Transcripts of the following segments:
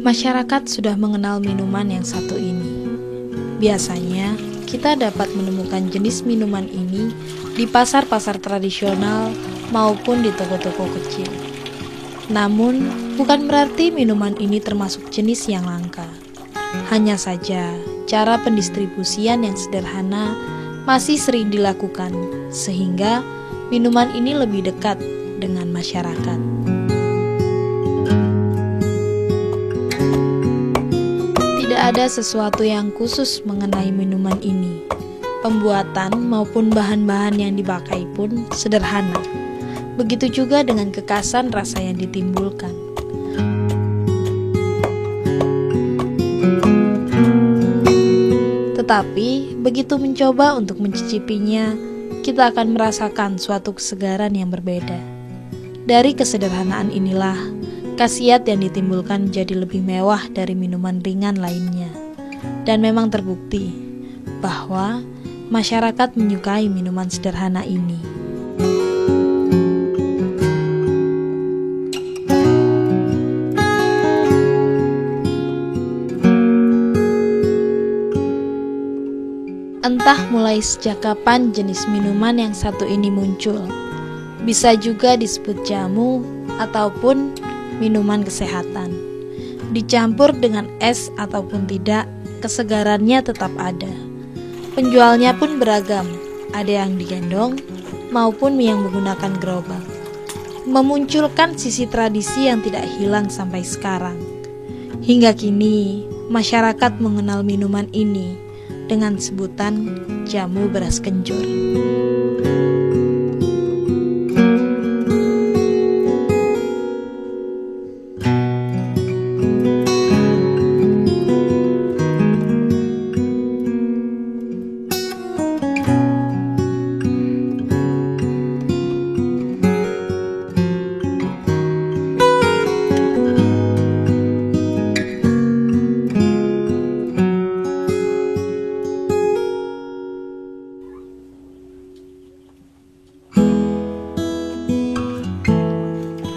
Masyarakat sudah mengenal minuman yang satu ini. Biasanya, kita dapat menemukan jenis minuman ini di pasar-pasar tradisional maupun di toko-toko kecil. Namun, bukan berarti minuman ini termasuk jenis yang langka. Hanya saja, cara pendistribusian yang sederhana masih sering dilakukan, sehingga minuman ini lebih dekat dengan masyarakat. Tidak ada sesuatu yang khusus mengenai minuman ini. Pembuatan maupun bahan-bahan yang dipakai pun sederhana. Begitu juga dengan kekasan rasa yang ditimbulkan. Tetapi, begitu mencoba untuk mencicipinya, kita akan merasakan suatu kesegaran yang berbeda. Dari kesederhanaan inilah, khasiat yang ditimbulkan menjadi lebih mewah dari minuman ringan lainnya. Dan memang terbukti bahwa masyarakat menyukai minuman sederhana ini. Entah mulai sejak kapan jenis minuman yang satu ini muncul. Bisa juga disebut jamu ataupun minuman kesehatan. Dicampur dengan es ataupun tidak, kesegarannya tetap ada. Penjualnya pun beragam, ada yang digendong maupun yang menggunakan gerobak. Memunculkan sisi tradisi yang tidak hilang sampai sekarang. Hingga kini, masyarakat mengenal minuman ini dengan sebutan jamu beras kencur.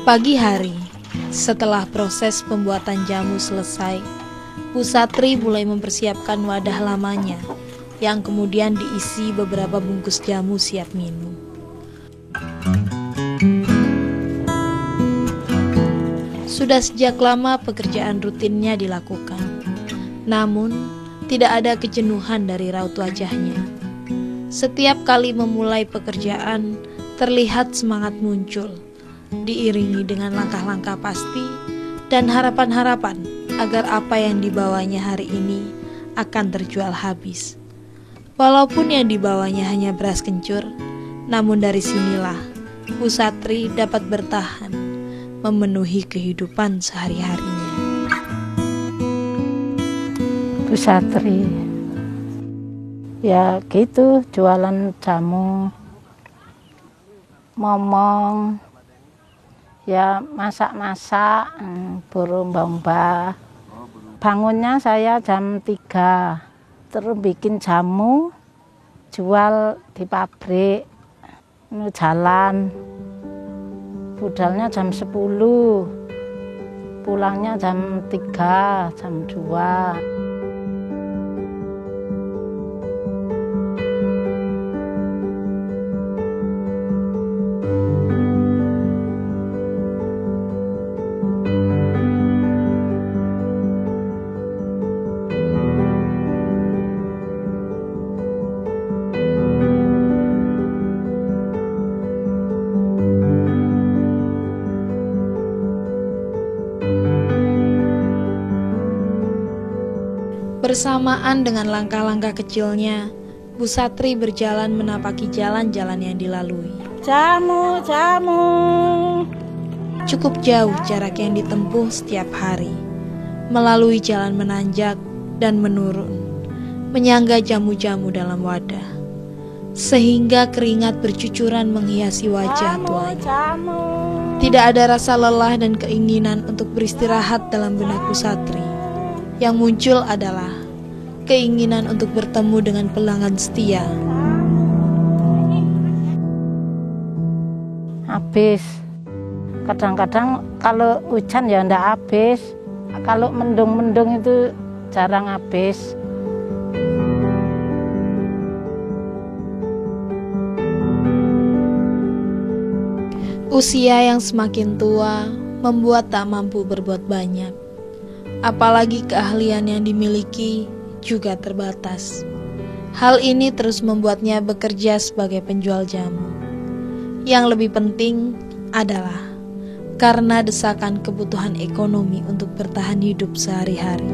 Pagi hari, setelah proses pembuatan jamu selesai, Bu Satri mulai mempersiapkan wadah lamanya, yang kemudian diisi beberapa bungkus jamu siap minum. Sudah sejak lama pekerjaan rutinnya dilakukan, namun tidak ada kejenuhan dari raut wajahnya. Setiap kali memulai pekerjaan, terlihat semangat muncul, diiringi dengan langkah-langkah pasti dan harapan-harapan agar apa yang dibawanya hari ini akan terjual habis. Walaupun yang dibawanya hanya beras kencur, namun dari sinilah Bu Satri dapat bertahan, memenuhi kehidupan sehari-harinya. Bu Satri, ya gitu, jualan jamu, momong, ya masak-masak, burung mbah. Bangunnya saya jam 3, terus bikin jamu, jual di pabrik, jalan. Budalnya jam 10, pulangnya jam 3, jam 2. Bersamaan dengan langkah-langkah kecilnya, Bu Satri berjalan menapaki jalan-jalan yang dilalui. Jamu, jamu. Cukup jauh jarak yang ditempuh setiap hari, melalui jalan menanjak dan menurun, menyangga jamu-jamu dalam wadah, sehingga keringat bercucuran menghiasi wajah tuanya. Tidak ada rasa lelah dan keinginan untuk beristirahat dalam benak Bu Satri. Yang muncul adalah keinginan untuk bertemu dengan pelanggan setia. Habis. Kadang-kadang kalau hujan ya ndak habis. kalau mendung-mendung itu jarang habis. Usia yang semakin tua membuat tak mampu berbuat banyak. Apalagi keahlian yang dimiliki juga terbatas. Hal ini terus membuatnya bekerja sebagai penjual jamu. Yang lebih penting adalah karena desakan kebutuhan ekonomi untuk bertahan hidup sehari-hari.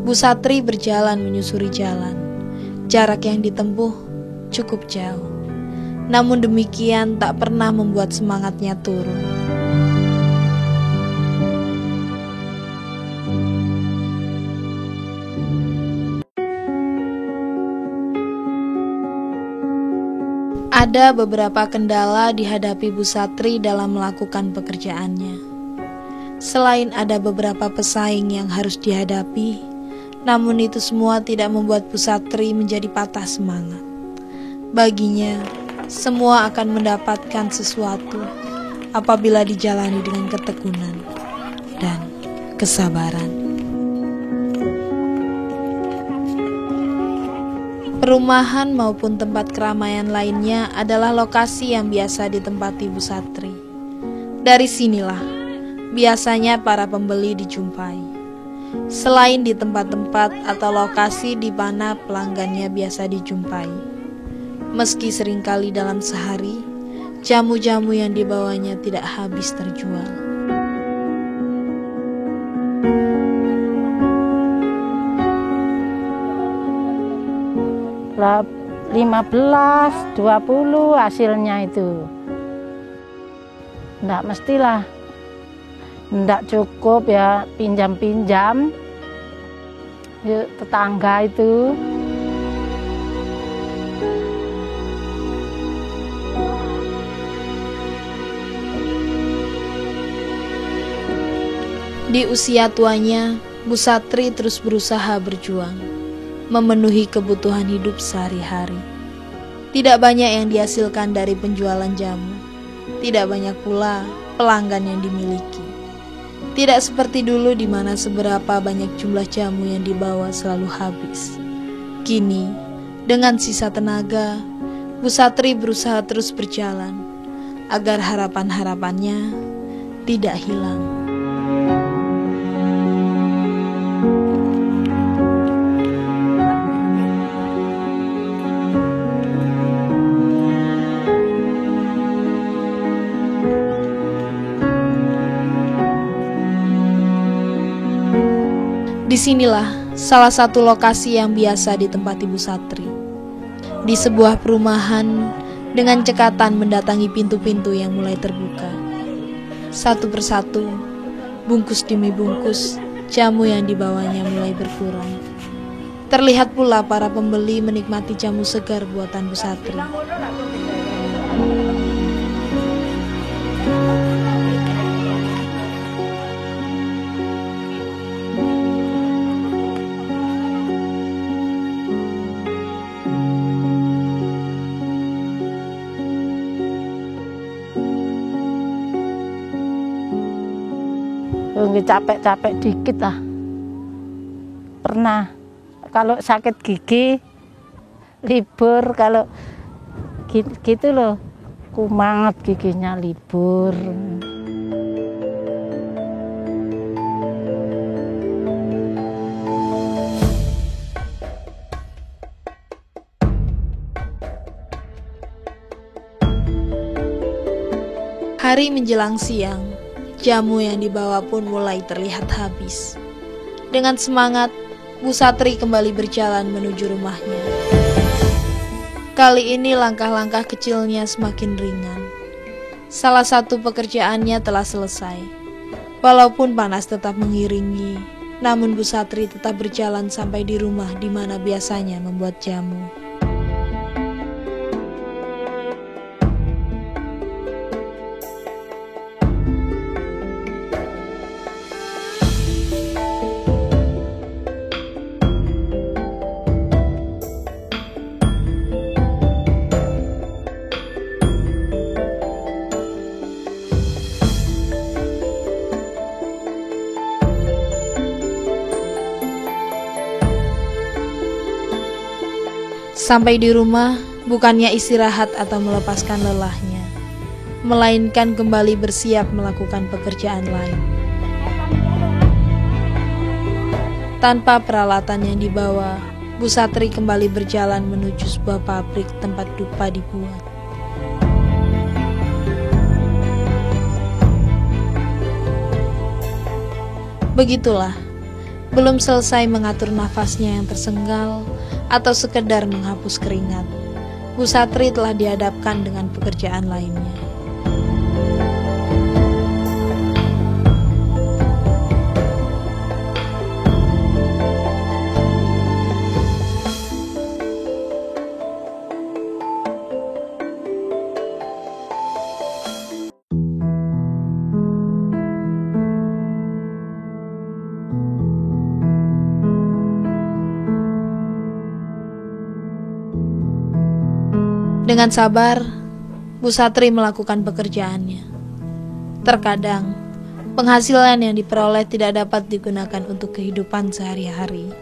Bu Satri berjalan menyusuri jalan. Jarak yang ditempuh cukup jauh. Namun demikian tak pernah membuat semangatnya turun. Ada beberapa kendala dihadapi Bu Satri dalam melakukan pekerjaannya. Selain ada beberapa pesaing yang harus dihadapi, namun itu semua tidak membuat Bu Satri menjadi patah semangat. Baginya, semua akan mendapatkan sesuatu apabila dijalani dengan ketekunan dan kesabaran. Perumahan maupun tempat keramaian lainnya adalah lokasi yang biasa ditempati Bu Satri. Dari sinilah biasanya para pembeli dijumpai. Selain di tempat-tempat atau lokasi di mana pelanggannya biasa dijumpai. Meski seringkali dalam sehari, jamu-jamu yang dibawanya tidak habis terjual. Lah 15, 20 hasilnya itu. Nggak mestilah. Nggak cukup ya pinjam-pinjam. Yuk tetangga itu. Di usia tuanya, Bu Satri terus berusaha berjuang, memenuhi kebutuhan hidup sehari-hari. Tidak banyak yang dihasilkan dari penjualan jamu. Tidak banyak pula pelanggan yang dimiliki. Tidak seperti dulu di mana seberapa banyak jumlah jamu yang dibawa selalu habis. Kini, dengan sisa tenaga, Bu Satri berusaha terus berjalan agar harapan-harapannya tidak hilang. Disinilah salah satu lokasi yang biasa ditempati Bu Satri. Di sebuah perumahan dengan cekatan mendatangi pintu-pintu yang mulai terbuka. Satu persatu, bungkus demi bungkus, jamu yang dibawanya mulai berkurang. Terlihat pula para pembeli menikmati jamu segar buatan Bu Satri. Capek-capek dikit lah. Pernah kalau sakit gigi libur, kalau gitu loh, kumanget giginya libur. Hari menjelang siang, jamu yang dibawa pun mulai terlihat habis. Dengan semangat, Bu Satri kembali berjalan menuju rumahnya. Kali ini langkah-langkah kecilnya semakin ringan. Salah satu pekerjaannya telah selesai. Walaupun panas tetap mengiringi, namun Bu Satri tetap berjalan sampai di rumah di mana biasanya membuat jamu. Sampai di rumah, bukannya istirahat atau melepaskan lelahnya, melainkan kembali bersiap melakukan pekerjaan lain. Tanpa peralatan yang dibawa, Bu Satri kembali berjalan menuju sebuah pabrik tempat dupa dibuat. Begitulah, belum selesai mengatur nafasnya yang tersenggal atau sekedar menghapus keringat, Bu Satri telah dihadapkan dengan pekerjaan lainnya. Dengan sabar, Bu Satri melakukan pekerjaannya. Terkadang, penghasilan yang diperoleh tidak dapat digunakan untuk kehidupan sehari-hari.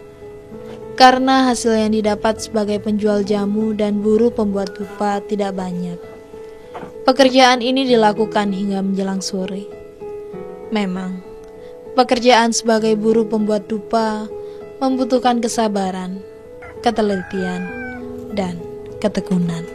Karena hasil yang didapat sebagai penjual jamu dan buruh pembuat dupa tidak banyak. Pekerjaan ini dilakukan hingga menjelang sore. Memang, pekerjaan sebagai buruh pembuat dupa membutuhkan kesabaran, ketelitian, dan ketekunan.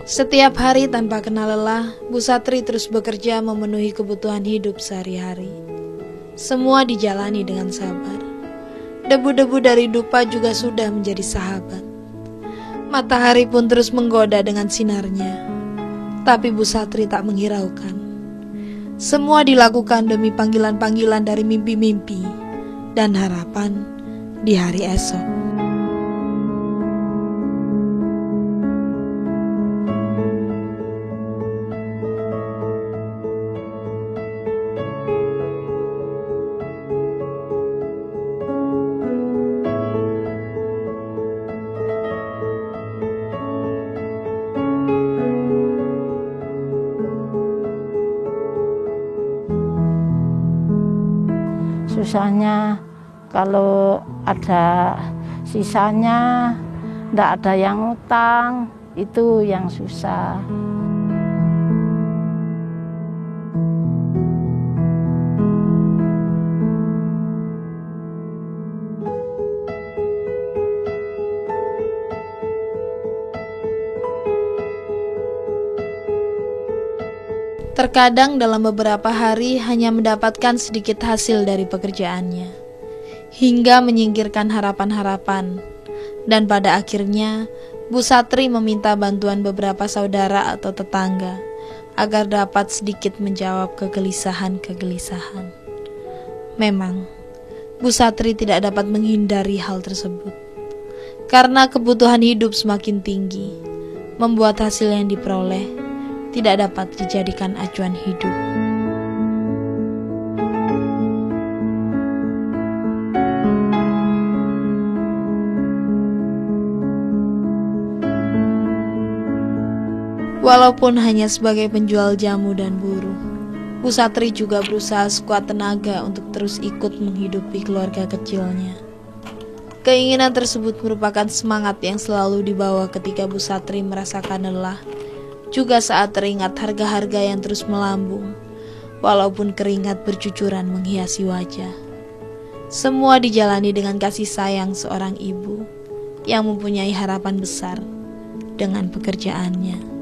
Setiap hari tanpa kenal lelah, Bu Satri terus bekerja memenuhi kebutuhan hidup sehari-hari. Semua dijalani dengan sabar. Debu-debu dari dupa juga sudah menjadi sahabat. Matahari pun terus menggoda dengan sinarnya. Tapi Bu Satri tak menghiraukan. Semua dilakukan demi panggilan-panggilan dari mimpi-mimpi dan harapan di hari esok. Susahnya kalau ada sisanya, ndak ada yang utang, itu yang susah. Terkadang dalam beberapa hari hanya mendapatkan sedikit hasil dari pekerjaannya, hingga menyingkirkan harapan-harapan. Dan pada akhirnya, Bu Satri meminta bantuan beberapa saudara atau tetangga, agar dapat sedikit menjawab kegelisahan-kegelisahan. Memang, Bu Satri tidak dapat menghindari hal tersebut, karena kebutuhan hidup semakin tinggi, membuat hasil yang diperoleh tidak dapat dijadikan acuan hidup. Walaupun hanya sebagai penjual jamu dan buruh, Bu Satri juga berusaha sekuat tenaga untuk terus ikut menghidupi keluarga kecilnya. Keinginan tersebut merupakan semangat yang selalu dibawa ketika Bu Satri merasakan lelah, juga saat teringat harga-harga yang terus melambung, walaupun keringat bercucuran menghiasi wajah. Semua dijalani dengan kasih sayang seorang ibu yang mempunyai harapan besar dengan pekerjaannya.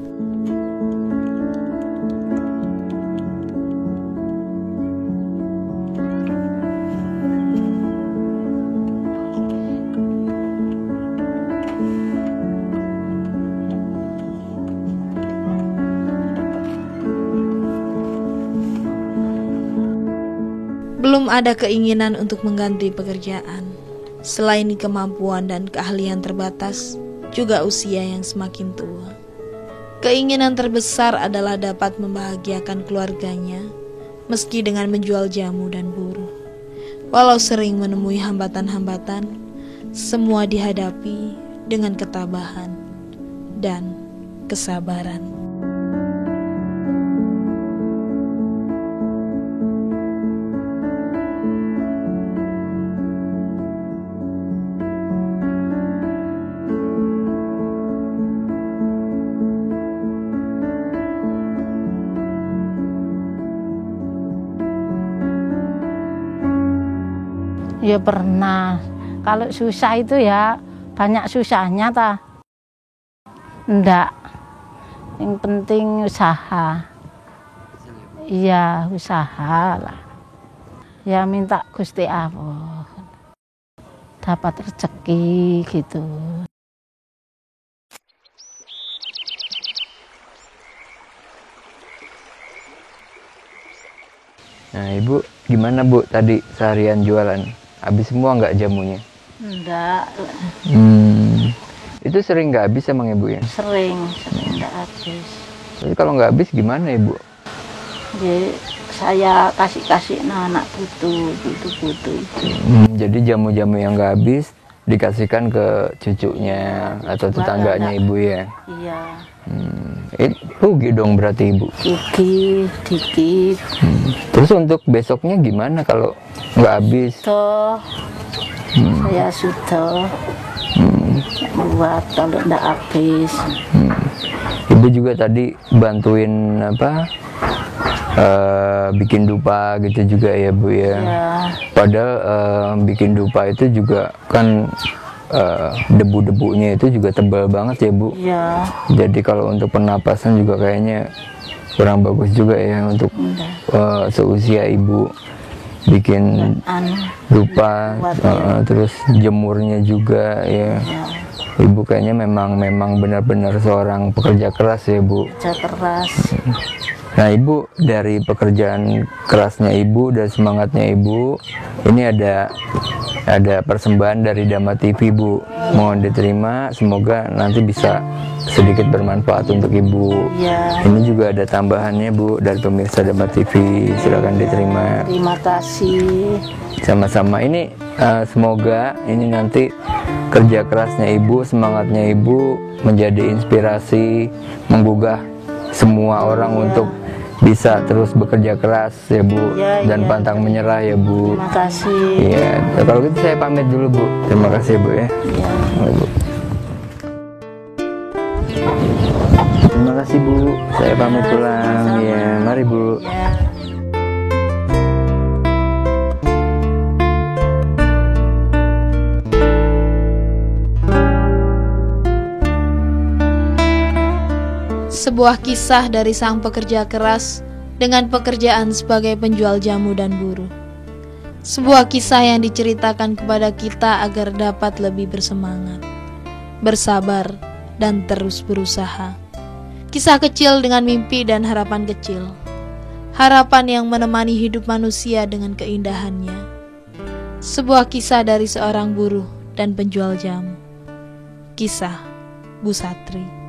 Belum ada keinginan untuk mengganti pekerjaan. Selain kemampuan dan keahlian terbatas, juga usia yang semakin tua. Keinginan terbesar adalah dapat membahagiakan keluarganya, meski dengan menjual jamu dan buruh. Walau sering menemui hambatan-hambatan, semua dihadapi dengan ketabahan dan kesabaran. Ya pernah. Kalau susah itu ya banyak susahnya ta. Enggak. Yang penting usaha. Iya, usaha lah. Ya minta Gusti Allah. Dapat rezeki gitu. Nah, Ibu gimana Bu tadi seharian jualan? Habis semua nggak jamunya? Enggak, Itu sering nggak habis emang Ibu ya? sering enggak habis. Tapi kalau nggak habis gimana Ibu? Jadi saya kasih anak putu itu. Jadi jamu-jamu yang nggak habis dikasihkan ke cucunya atau tetangganya Ibu ya? Iya. Rugi dong berarti Ibu? Rugi dikit. Terus untuk besoknya gimana kalau nggak habis? Saya sudah buat kalau enggak habis. Ibu juga tadi bantuin bikin dupa gitu juga ya Bu ya? Ya, Padahal bikin dupa itu juga kan debu-debunya itu juga tebal banget ya Bu. ya. Jadi kalau untuk pernapasan juga kayaknya kurang bagus juga ya untuk seusia Ibu bikin dupa, terus jemurnya juga ya. Ibu kayaknya memang benar-benar seorang pekerja keras ya Bu. Kerja keras. Nah Ibu, dari pekerjaan kerasnya Ibu dan semangatnya Ibu, ini ada persembahan dari Dhamma TV Bu. Mohon diterima, semoga nanti bisa sedikit bermanfaat untuk Ibu. Ya. Ini juga ada tambahannya Bu dari pemirsa Dhamma TV, silakan diterima. Terima kasih. Sama-sama. Ini semoga ini nanti kerja kerasnya Ibu, semangatnya Ibu menjadi inspirasi, menggugah semua orang untuk bisa terus bekerja keras ya Bu, dan pantang menyerah ya Bu. Terima kasih. Iya, kalau gitu saya pamit dulu Bu. Terima kasih Bu ya. Bu. Terima kasih Bu. Saya pamit pulang. Ya, mari Bu. Sebuah kisah dari sang pekerja keras dengan pekerjaan sebagai penjual jamu dan buruh. Sebuah kisah yang diceritakan kepada kita agar dapat lebih bersemangat, bersabar, dan terus berusaha. Kisah kecil dengan mimpi dan harapan kecil. Harapan yang menemani hidup manusia dengan keindahannya. Sebuah kisah dari seorang buruh dan penjual jamu. Kisah Bu Satri.